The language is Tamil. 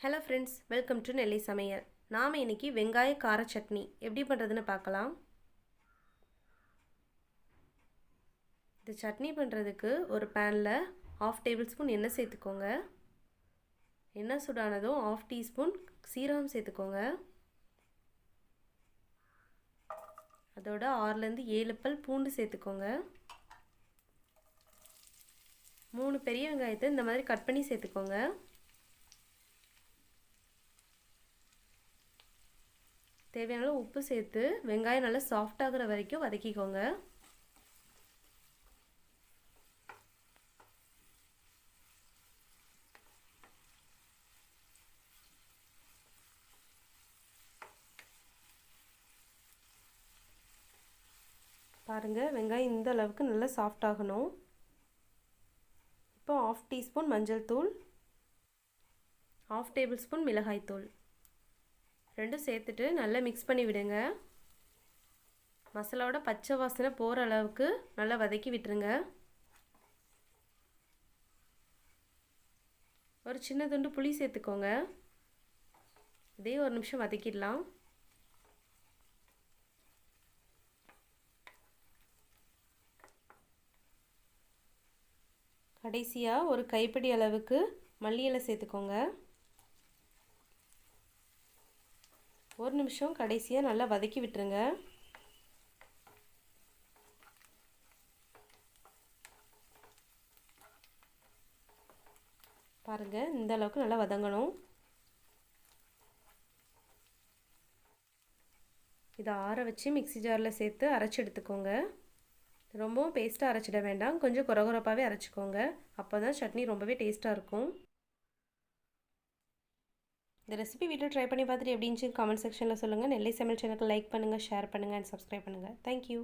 ஹலோ ஃப்ரெண்ட்ஸ், வெல்கம் டு நெல்லை சமையல். நாம் இன்றைக்கி வெங்காய கார சட்னி எப்படி பண்ணுறதுன்னு பார்க்கலாம். இந்த சட்னி பண்ணுறதுக்கு ஒரு பேனில் 1/2 டேபிள் ஸ்பூன் எண்ணெய் சேர்த்துக்கோங்க. எண்ணெய் சூடானதும் 1/2 டீஸ்பூன் சீரகம் சேர்த்துக்கோங்க. அதோட 6லேருந்து 7 பல் பூண்டு சேர்த்துக்கோங்க. 3 பெரிய வெங்காயத்தை இந்த மாதிரி கட் பண்ணி சேர்த்துக்கோங்க. தேவையான அளவு உப்பு சேர்த்து வெங்காயம் நல்லா சாஃப்ட் ஆகுற வரைக்கும் வதக்கிக்கோங்க. பாருங்கள், வெங்காயம் இந்த அளவுக்கு நல்லா சாஃப்ட் ஆகணும். இப்போ 1/2 டீஸ்பூன் மஞ்சள் தூள், 1/2 டேபிள் ஸ்பூன் மிளகாய் தூள் ரெண்டும் சேர்த்துட்டு நல்லா மிக்ஸ் பண்ணி விடுங்க. மசாலாவோட பச்சை வாசனை போகிற அளவுக்கு நல்லா வதக்கி விட்டுருங்க. ஒரு சின்ன துண்டு புளி சேர்த்துக்கோங்க. இதே ஒரு நிமிஷம் வதக்கிடலாம். கடைசியாக ஒரு கைப்பிடி அளவுக்கு மல்லி இலை சேர்த்துக்கோங்க. ஒரு நிமிஷம் கடைசியாக நல்லா வதக்கி விட்டுருங்க. பாருங்கள், இந்த அளவுக்கு நல்லா வதங்கணும். இதை ஆற வச்சு மிக்ஸி ஜாரில் சேர்த்து அரைச்சி எடுத்துக்கோங்க. ரொம்பவும் பேஸ்ட்டாக அரைச்சிட வேண்டாம், கொஞ்சம் கொரகொரப்பாகவே அரைச்சிக்கோங்க. அப்போ தான் சட்னி ரொம்பவே டேஸ்ட்டாக இருக்கும். இந்த ரெசிபி வீட்டில் ட்ரை பண்ணி பார்த்துட்டு எப்படி இருந்துச்சு கமெண்ட் செக்ஷனில் சொல்லுங்கள். நெல்லை சமையல் சேனலுக்கு லைக் பண்ணுங்கள், ஷேர் பண்ணுங்கள் அண்ட் சப்ஸ்கிரைப் பண்ணுங்கள். தேங்க்யூ.